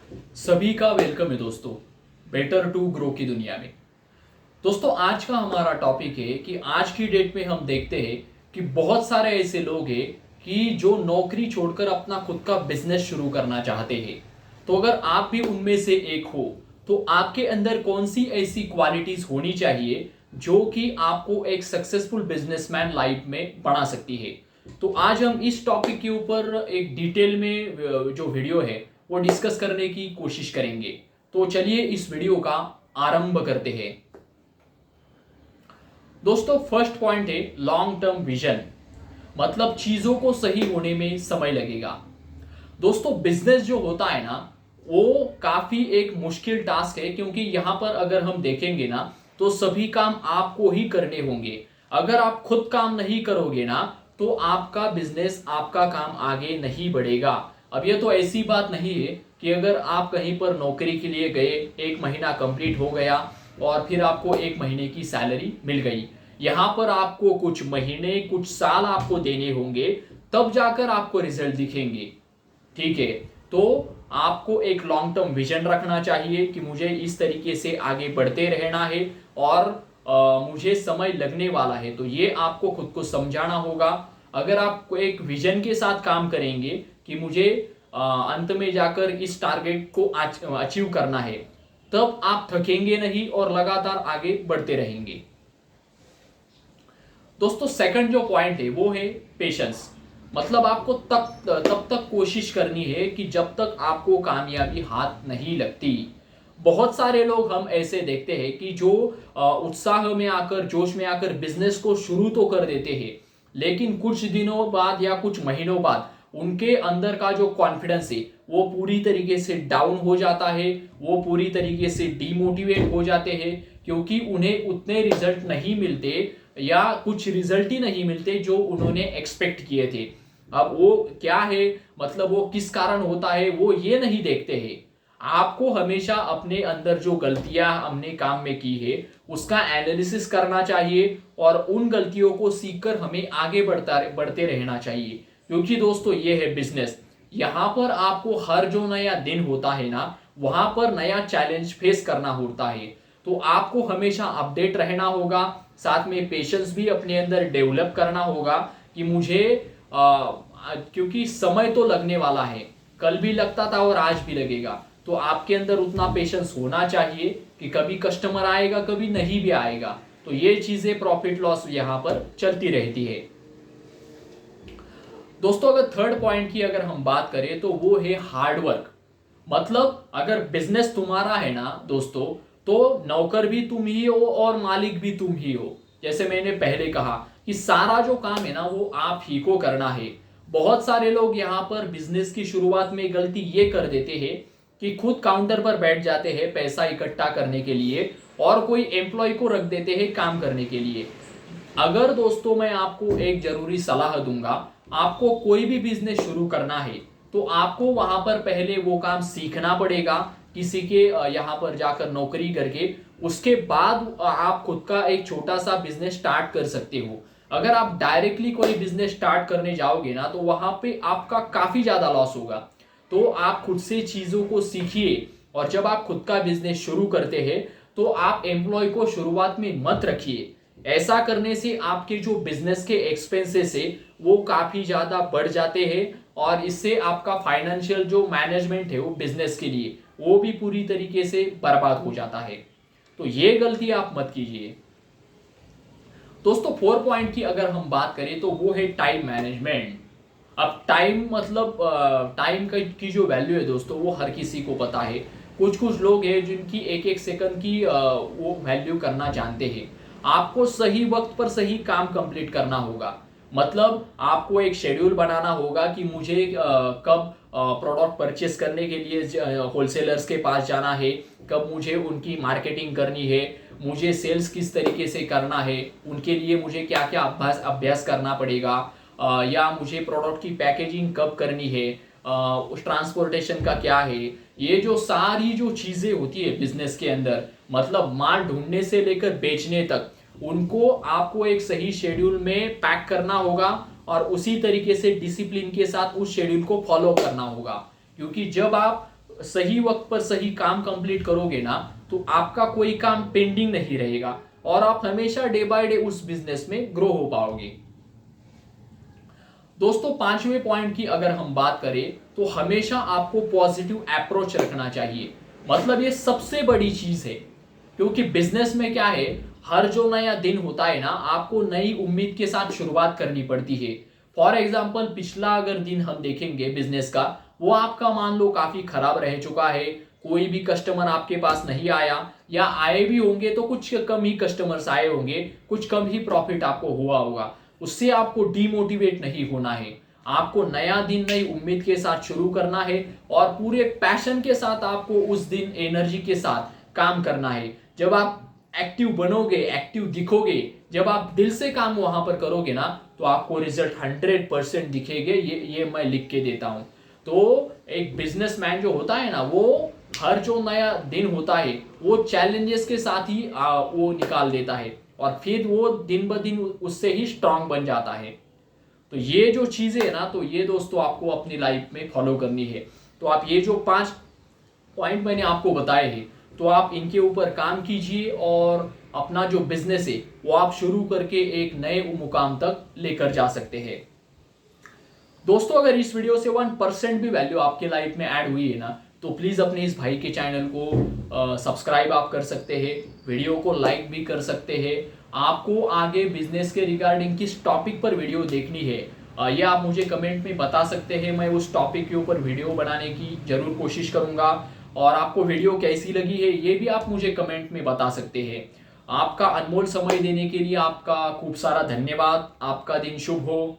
सभी का वेलकम है दोस्तों, बेटर टू ग्रो की दुनिया में। दोस्तों, आज का हमारा टॉपिक है कि आज की डेट में हम देखते हैं कि बहुत सारे ऐसे लोग हैं कि जो नौकरी छोड़कर अपना खुद का बिजनेस शुरू करना चाहते हैं। तो अगर आप भी उनमें से एक हो तो आपके अंदर कौन सी ऐसी क्वालिटीज होनी चाहिए जो कि आपको एक सक्सेसफुल बिजनेसमैन लाइफ में बना सकती है। तो आज हम इस टॉपिक के ऊपर एक डिटेल में जो वीडियो है वो डिस्कस करने की कोशिश करेंगे। तो चलिए इस वीडियो का आरंभ करते हैं। दोस्तों, फर्स्ट पॉइंट है लॉन्ग टर्म विजन, मतलब चीजों को सही होने में समय लगेगा। दोस्तों, बिजनेस जो होता है ना वो काफी एक मुश्किल टास्क है, क्योंकि यहां पर अगर हम देखेंगे ना तो सभी काम आपको ही करने होंगे। अगर आप खुद काम नहीं करोगे ना तो आपका बिजनेस, आपका काम आगे नहीं बढ़ेगा। अब ये तो ऐसी बात नहीं है कि अगर आप कहीं पर नौकरी के लिए गए, एक महीना कंप्लीट हो गया और फिर आपको एक महीने की सैलरी मिल गई। यहां पर आपको कुछ महीने, कुछ साल आपको देने होंगे, तब जाकर आपको रिजल्ट दिखेंगे। ठीक है, तो आपको एक लॉन्ग टर्म विजन रखना चाहिए कि मुझे इस तरीके से आगे बढ़ते रहना है और मुझे समय लगने वाला है, तो ये आपको खुद को समझाना होगा। अगर आप एक विजन के साथ काम करेंगे कि मुझे अंत में जाकर इस टारगेट को अचीव करना है, तब आप थकेंगे नहीं और लगातार आगे बढ़ते रहेंगे। दोस्तों, सेकंड जो पॉइंट है वो है पेशेंस, मतलब आपको तब तक कोशिश करनी है कि जब तक आपको कामयाबी हाथ नहीं लगती। बहुत सारे लोग हम ऐसे देखते हैं कि जो उत्साह में आकर, जोश में आकर बिजनेस को शुरू तो कर देते हैं, लेकिन कुछ दिनों बाद या कुछ महीनों बाद उनके अंदर का जो कॉन्फिडेंस है वो पूरी तरीके से डाउन हो जाता है, वो पूरी तरीके से डीमोटिवेट हो जाते हैं, क्योंकि उन्हें उतने रिजल्ट नहीं मिलते या कुछ रिजल्ट ही नहीं मिलते जो उन्होंने एक्सपेक्ट किए थे। अब वो क्या है, मतलब वो किस कारण होता है वो ये नहीं देखते हैं। आपको हमेशा अपने अंदर जो गलतियां हमने काम में की है उसका एनालिसिस करना चाहिए और उन गलतियों को सीखकर हमें आगे बढ़ते रहना चाहिए। क्योंकि दोस्तों, ये है बिजनेस। यहां पर आपको हर जो नया दिन होता है ना, वहां पर नया चैलेंज फेस करना होता है। तो आपको हमेशा अपडेट रहना होगा, साथ में पेशेंस भी अपने अंदर डेवलप करना होगा कि मुझे क्योंकि समय तो लगने वाला है, कल भी लगता था और आज भी लगेगा। तो आपके अंदर उतना पेशेंस होना चाहिए कि कभी कस्टमर आएगा, कभी नहीं भी आएगा। तो ये चीजें प्रॉफिट लॉस यहां पर चलती रहती है। दोस्तों, अगर थर्ड पॉइंट की अगर हम बात करें तो वो है हार्ड वर्क। मतलब अगर बिजनेस तुम्हारा है ना दोस्तों, तो नौकर भी तुम ही हो और मालिक भी तुम ही हो। जैसे मैंने पहले कहा कि सारा जो काम है ना वो आप ही को करना है। बहुत सारे लोग यहाँ पर बिजनेस की शुरुआत में गलती ये कर देते हैं कि खुद काउंटर पर बैठ जाते हैं पैसा इकट्ठा करने के लिए और कोई एम्प्लॉय को रख देते हैं काम करने के लिए। अगर दोस्तों मैं आपको एक जरूरी सलाह दूंगा, आपको कोई भी बिजनेस शुरू करना है तो आपको वहां पर पहले वो काम सीखना पड़ेगा, किसी के यहाँ पर जाकर नौकरी करके। उसके बाद आप खुद का एक छोटा सा बिजनेस स्टार्ट कर सकते हो। अगर आप डायरेक्टली कोई बिजनेस स्टार्ट करने जाओगे ना तो वहां पे आपका काफी ज्यादा लॉस होगा। तो आप खुद से चीजों को सीखिए और जब आप खुद का बिजनेस शुरू करते हैं तो आप एम्प्लॉय को शुरुआत में मत रखिए। ऐसा करने से आपके जो बिजनेस के एक्सपेंसेस है वो काफी ज्यादा बढ़ जाते हैं और इससे आपका फाइनेंशियल जो मैनेजमेंट है वो बिजनेस के लिए वो भी पूरी तरीके से बर्बाद हो जाता है। तो ये गलती आप मत कीजिए। दोस्तों, 4 पॉइंट की अगर हम बात करें तो वो है टाइम मैनेजमेंट। अब टाइम, मतलब टाइम की जो वैल्यू है दोस्तों वो हर किसी को पता है। कुछ कुछ लोग हैं जिनकी एक एक सेकंड की वो वैल्यू करना जानते हैं। आपको सही वक्त पर सही काम कंप्लीट करना होगा। मतलब आपको एक शेड्यूल बनाना होगा कि मुझे कब प्रोडक्ट परचेस करने के लिए होलसेलर्स के पास जाना है, कब मुझे उनकी मार्केटिंग करनी है, मुझे सेल्स किस तरीके से करना है, उनके लिए मुझे क्या क्या अभ्यास अभ्यास करना पड़ेगा, या मुझे प्रोडक्ट की पैकेजिंग कब करनी है, उस ट्रांसपोर्टेशन का क्या है। ये जो सारी जो चीजें होती है बिजनेस के अंदर, मतलब माल ढूंढने से लेकर बेचने तक, उनको आपको एक सही शेड्यूल में पैक करना होगा और उसी तरीके से डिसिप्लिन के साथ उस शेड्यूल को फॉलो करना होगा। क्योंकि जब आप सही वक्त पर सही काम कंप्लीट करोगे ना, तो आपका कोई काम पेंडिंग नहीं रहेगा और आप हमेशा डे बाय डे उस बिजनेस में ग्रो हो पाओगे। दोस्तों, पांचवें पॉइंट की अगर हम बात करें तो हमेशा आपको पॉजिटिव अप्रोच रखना चाहिए। मतलब ये सबसे बड़ी चीज है, क्योंकि बिजनेस में क्या है, हर जो नया दिन होता है ना, आपको नई उम्मीद के साथ शुरुआत करनी पड़ती है। फॉर एग्जाम्पल, पिछला अगर दिन हम देखेंगे बिजनेस का, वो आपका मान लो काफी खराब रह चुका है, कोई भी कस्टमर आपके पास नहीं आया, या आए भी होंगे तो कुछ कम ही कस्टमर्स आए होंगे, कुछ कम ही प्रॉफिट आपको हुआ होगा। उससे आपको डीमोटिवेट नहीं होना है। आपको नया दिन नई उम्मीद के साथ शुरू करना है और पूरे पैशन के साथ आपको उस दिन एनर्जी के साथ काम करना है। जब आप एक्टिव बनोगे, एक्टिव दिखोगे, जब आप दिल से काम वहां पर करोगे ना, तो आपको रिजल्ट 100% दिखेंगे। ये मैं लिख के देता हूं। तो एक बिजनेसमैन जो होता है ना, वो हर जो नया दिन होता है वो चैलेंजेस के साथ ही वो निकाल देता है और फिर वो दिन ब दिन उससे ही स्ट्रांग बन जाता है। तो ये जो चीजें है ना, तो ये दोस्तों आपको अपनी लाइफ में फॉलो करनी है। तो आप ये जो 5 पॉइंट मैंने आपको बताए हैं, तो आप इनके ऊपर काम कीजिए और अपना जो बिजनेस है वो आप शुरू करके एक नए मुकाम तक लेकर जा सकते हैं। दोस्तों, अगर इस वीडियो से 1% भी वैल्यू आपके लाइफ में ऐड हुई है ना, तो प्लीज अपने इस भाई के चैनल को सब्सक्राइब आप कर सकते हैं, वीडियो को लाइक भी कर सकते हैं। आपको आगे बिजनेस के रिगार्डिंग किस टॉपिक पर वीडियो देखनी है, ये आप मुझे कमेंट में बता सकते हैं। मैं उस टॉपिक के ऊपर वीडियो बनाने की जरूर कोशिश करूंगा। और आपको वीडियो कैसी लगी है ये भी आप मुझे कमेंट में बता सकते हैं। आपका अनमोल समय देने के लिए आपका खूब सारा धन्यवाद। आपका दिन शुभ हो।